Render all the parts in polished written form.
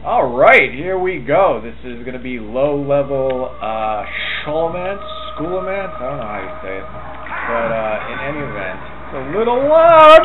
Alright, here we go. This is going to be low-level Schoolmance? I don't know how you say it. But in any event, it's a little loud!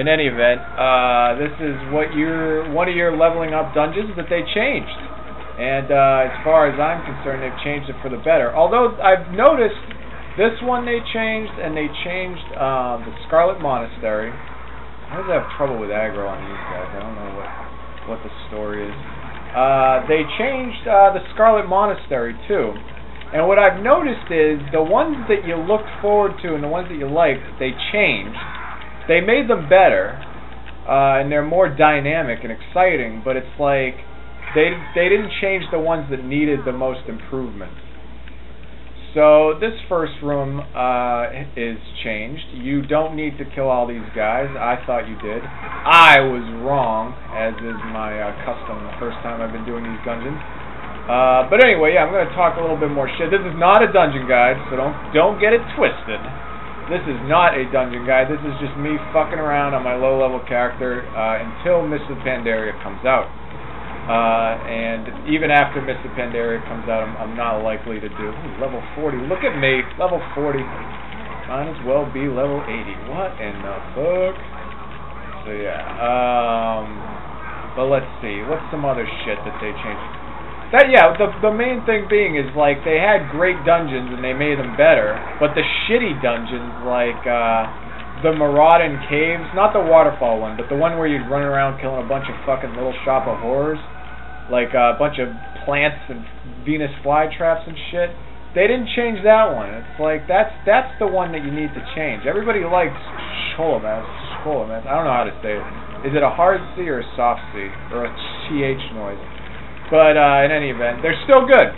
In any event, this is one of your leveling up dungeons that they changed. And as far as I'm concerned, they've changed it for the better. Although I've noticed this one they changed, and they changed the Scarlet Monastery. I always have trouble with aggro on these guys. I don't know what the story is. They changed the Scarlet Monastery too, and what I've noticed is the ones that you looked forward to and the ones that you liked, they changed. They made them better, and they're more dynamic and exciting, but it's like they didn't change the ones that needed the most improvement. So this first room is changed. You don't need to kill all these guys. I thought you did. I was wrong, as is my custom the first time I've been doing these dungeons. But anyway, yeah, I'm going to talk a little bit more shit. This is not a dungeon guide, so don't get it twisted. This is not a dungeon guide. This is just me fucking around on my low-level character until Mists of Pandaria comes out. And even after Mists of Pandaria comes out, I'm not likely to do level 40. Look at me, level 40. Might as well be level 80. What in the fuck? So yeah. But let's see. What's some other shit that they changed? The main thing being is like they had great dungeons and they made them better, but the shitty dungeons like the Marauding Caves, not the waterfall one, but the one where you'd run around killing a bunch of fucking little shop of horrors. Like a bunch of plants and Venus flytraps and shit. They didn't change that one. It's like that's the one that you need to change. Everybody likes Schoolmance. I don't know how to say it. Is it a hard C or a soft C or a CH noise? But in any event, they're still good.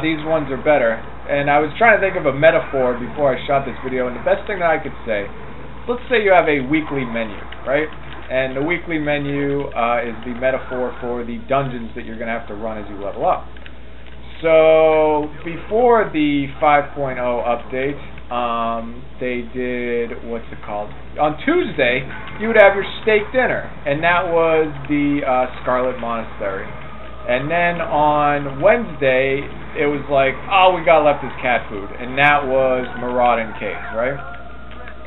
These ones are better. And I was trying to think of a metaphor before I shot this video, and the best thing that I could say, let's say you have a weekly menu, right? And the weekly menu is the metaphor for the dungeons that you're going to have to run as you level up. So, before the 5.0 update, they did, what's it called? On Tuesday, you would have your steak dinner, and that was the Scarlet Monastery. And then on Wednesday, it was like, oh, we got left is cat food, and that was Marauding Caves, right?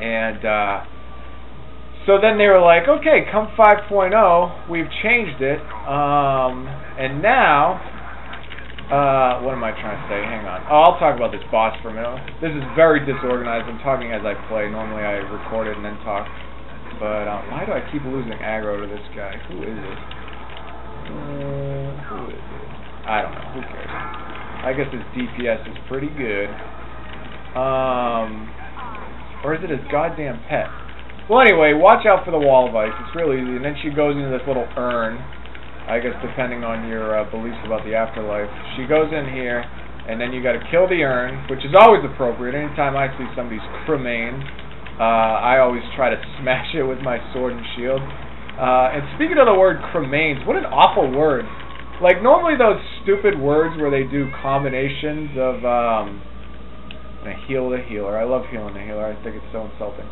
And, so then they were like, okay, come 5.0, we've changed it, and now, what am I trying to say? Hang on. Oh, I'll talk about this boss for a minute. This is very disorganized. I'm talking as I play. Normally I record it and then talk. But why do I keep losing aggro to this guy? Who is it? Who is it? I don't know. Who cares? I guess his DPS is pretty good. Or is it his goddamn pet? Well, anyway, watch out for the wall of ice. It's really easy. And then she goes into this little urn, I guess depending on your beliefs about the afterlife. She goes in here, and then you got to kill the urn, which is always appropriate. Anytime I see somebody's cremains, I always try to smash it with my sword and shield. And speaking of the word cremains, what an awful word. Like, normally those stupid words where they do combinations of heal the healer. I love healing the healer. I think it's so insulting.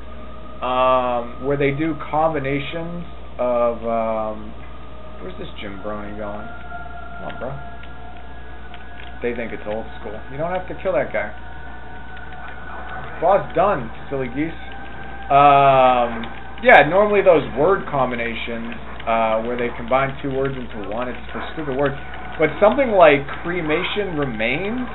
Where they do combinations of, where's this Jim Brony going? Come on, bro. They think it's old school. You don't have to kill that guy. Boss done, silly geese. Yeah, normally those word combinations, where they combine two words into one, it's for stupid words. But something like cremation remains?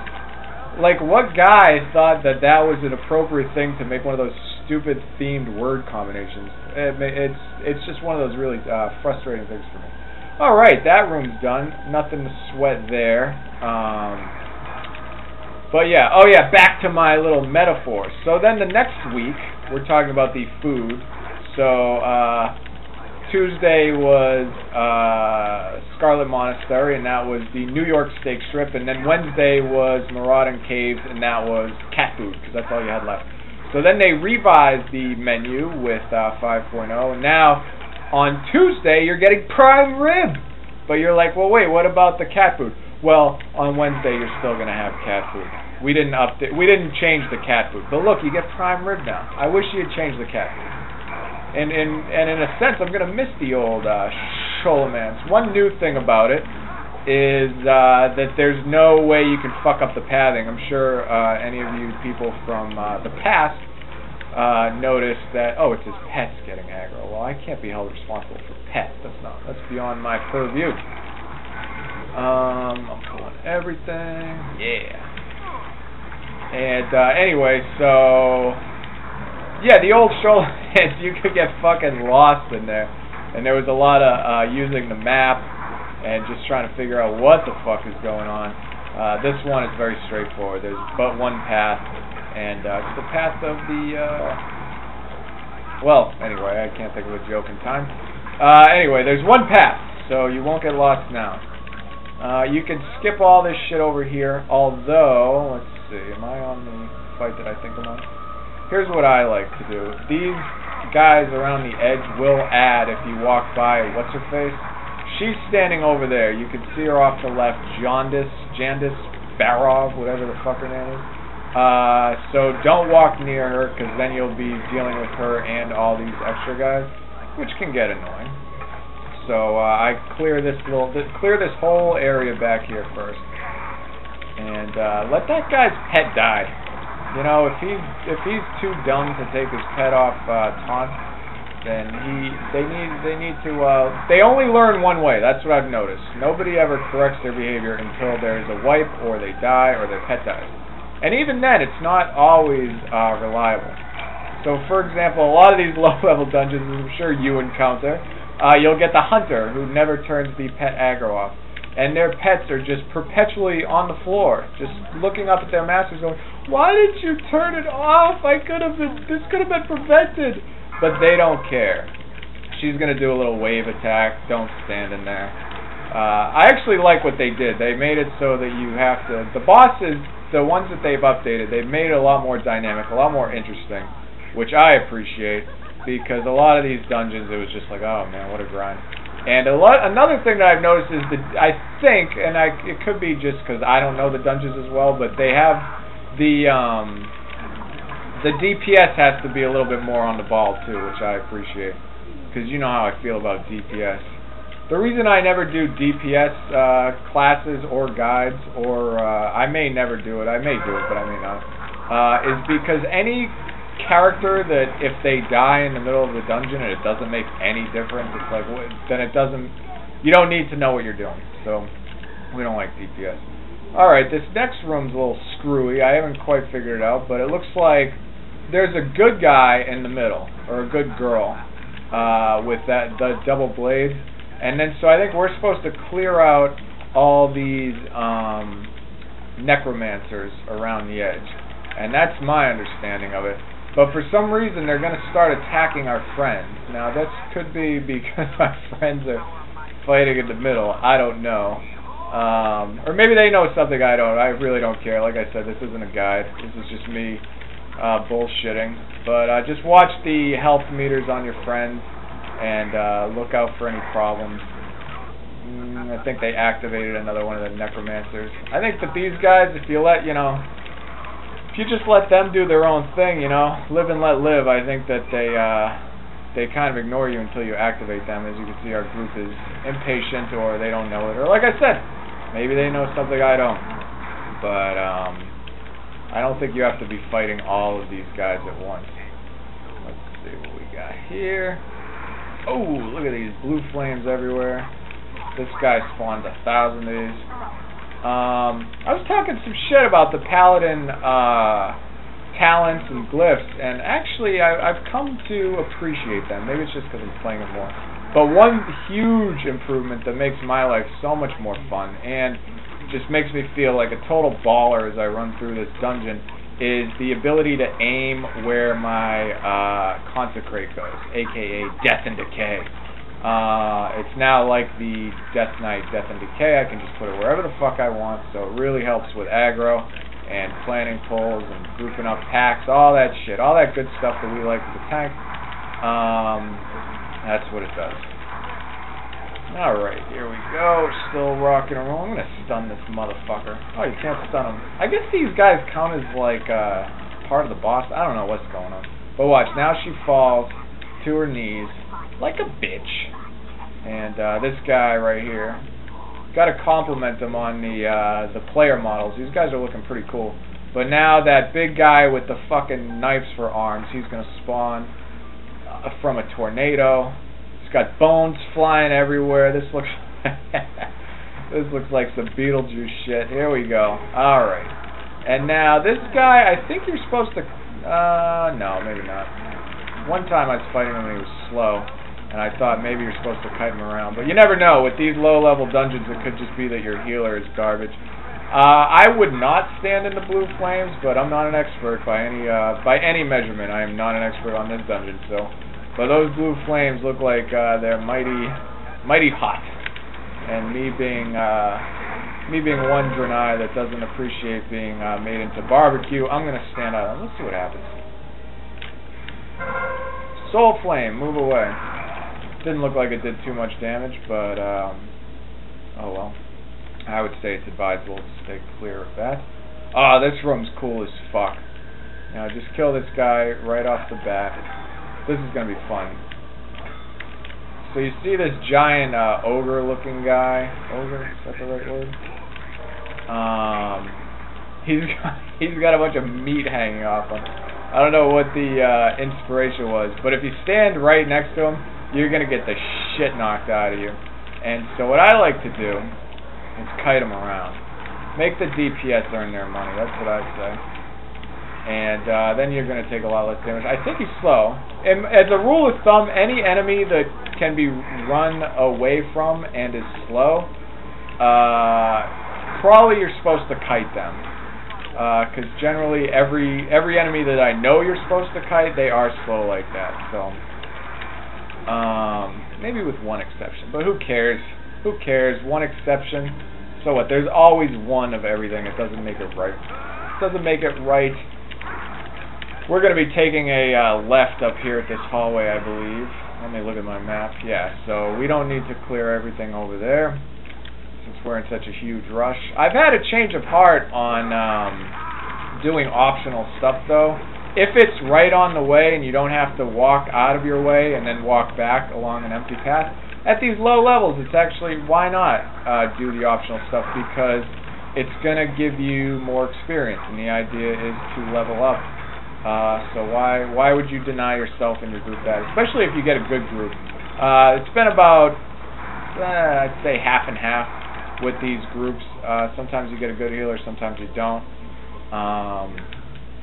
Like, what guy thought that was an appropriate thing to make one of those stupid themed word combinations? It's just one of those really frustrating things for me. Alright, that room's done. Nothing to sweat there. But yeah, oh yeah, back to my little metaphor. So then the next week, we're talking about the food. So, Tuesday was Scarlet Monastery, and that was the New York steak strip, and then Wednesday was Marauding Caves, and that was cat food, because that's all you had left. So then they revised the menu with 5.0, and now on Tuesday you're getting prime rib. But you're like, well, wait, what about the cat food? Well, on Wednesday you're still going to have cat food. We didn't change the cat food, but look, you get prime rib now. I wish you had changed the cat food. And in a sense, I'm going to miss the old Cholomance. One new thing about it is that there's no way you can fuck up the pathing. I'm sure any of you people from the past noticed that, oh, it's his pets getting aggro. Well, I can't be held responsible for pets. That's beyond my purview. I'm pulling everything. Yeah. And anyway, so yeah, the old Cholomance, you could get fucking lost in there. And there was a lot of using the map and just trying to figure out what the fuck is going on. This one is very straightforward. There's but one path, and it's the path of the, well, anyway, I can't think of a joke in time. Anyway, there's one path, so you won't get lost now. You can skip all this shit over here, although, let's see, am I on the fight that I think I'm on? Here's what I like to do. These guys around the edge will add if you walk by what's-her-face. She's standing over there. You can see her off the left, Jandis Barov, whatever the fuck her name is. So don't walk near her, because then you'll be dealing with her and all these extra guys, which can get annoying. So I clear this whole area back here first, and let that guy's pet die. You know, if he's too dumb to take his pet off taunt, then they only learn one way. That's what I've noticed. Nobody ever corrects their behavior until there's a wipe, or they die, or their pet dies. And even then, it's not always reliable. So, for example, a lot of these low-level dungeons, I'm sure you encounter, you'll get the hunter who never turns the pet aggro off. And their pets are just perpetually on the floor, just looking up at their masters going, "Why did you turn it off? This could have been prevented." But they don't care. She's going to do a little wave attack. Don't stand in there. I actually like what they did. They made it so that you have to... The bosses, the ones that they've updated, they've made it a lot more dynamic, a lot more interesting, which I appreciate, because a lot of these dungeons, it was just like, oh man, what a grind. And another thing that I've noticed is that I think, and it could be just because I don't know the dungeons as well, but they have the DPS has to be a little bit more on the ball too, which I appreciate, because you know how I feel about DPS. The reason I never do DPS classes or guides, or I may never do it, I may do it, but I may not, is because any character that if they die in the middle of the dungeon and it doesn't make any difference, it's like, then it doesn't, you don't need to know what you're doing. So we don't like DPS. Alright, this next room's a little screwy. I haven't quite figured it out, but it looks like there's a good guy in the middle, or a good girl, with the double blade. And then, so I think we're supposed to clear out all these necromancers around the edge. And that's my understanding of it. But for some reason, they're going to start attacking our friends. Now, this could be because my friends are fighting in the middle. I don't know. Or maybe they know something I don't. I really don't care. Like I said, this isn't a guide. This is just me bullshitting. But just watch the health meters on your friends and look out for any problems. I think they activated another one of the necromancers. I think that these guys, if you just let them do their own thing, live and let live, I think that they kind of ignore you until you activate them. As you can see, our group is impatient, or they don't know it, or like I said, maybe they know something I don't. But I don't think you have to be fighting all of these guys at once. Let's see what we got here. Oh, look at these blue flames everywhere. This guy spawned 1,000 of these. I was talking some shit about the paladin talents and glyphs, and actually I've come to appreciate them. Maybe it's just because I'm playing them more. But one huge improvement that makes my life so much more fun, and just makes me feel like a total baller as I run through this dungeon, is the ability to aim where my consecrate goes, aka Death and Decay. It's now like the Death Knight, Death and Decay. I can just put it wherever the fuck I want, so it really helps with aggro and planning pulls and grouping up packs, all that shit, all that good stuff that we like with the tank. That's what it does. Alright, here we go, still rocking and rolling. I'm gonna stun this motherfucker. Oh, you can't stun him. I guess these guys count as like part of the boss. I don't know what's going on. But watch, now she falls to her knees like a bitch. And this guy right here, got to compliment them on the player models. These guys are looking pretty cool. But now that big guy with the fucking knives for arms, he's gonna spawn from a tornado. He's got bones flying everywhere. This looks this looks like some Beetlejuice shit. Here we go. All right. And now this guy, I think you're supposed to. No, maybe not. One time I was fighting him and he was slow, and I thought maybe you're supposed to kite him around. But you never know. With these low-level dungeons, it could just be that your healer is garbage. I would not stand in the blue flames, but I'm not an expert by any measurement. I am not an expert on this dungeon. So, but those blue flames look like they're mighty hot. And me being one Draenei that doesn't appreciate being made into barbecue, I'm gonna stand out. Let's see what happens. Soul Flame, move away. Didn't look like it did too much damage, but oh well. I would say it's advisable to stay clear of that. Oh, this room's cool as fuck. Now just kill this guy right off the bat. This is gonna be fun. So you see this giant ogre-looking guy. Ogre, is that the right word? He's got a bunch of meat hanging off him. I don't know what the inspiration was, but if you stand right next to him, you're gonna get the shit knocked out of you. And so what I like to do is kite him around. Make the DPS earn their money. That's what I say. And then you're gonna take a lot less damage. I think he's slow. And as a rule of thumb, any enemy that can be run away from and is slow, probably you're supposed to kite them. Because generally every enemy that I know you're supposed to kite, they are slow like that. So maybe with one exception, but who cares? Who cares? One exception. So what? There's always one of everything. It doesn't make it right. It doesn't make it right. We're going to be taking a left up here at this hallway, I believe. Let me look at my map. Yeah, so we don't need to clear everything over there since we're in such a huge rush. I've had a change of heart on doing optional stuff, though. If it's right on the way and you don't have to walk out of your way and then walk back along an empty path, at these low levels, it's actually, why not do the optional stuff? Because it's going to give you more experience, and the idea is to level up. So why would you deny yourself and your group that? Especially if you get a good group. It's been about, I'd say half and half with these groups. Sometimes you get a good healer, sometimes you don't.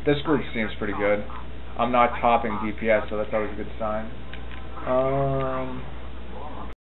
This group seems pretty good. I'm not topping DPS, so that's always a good sign.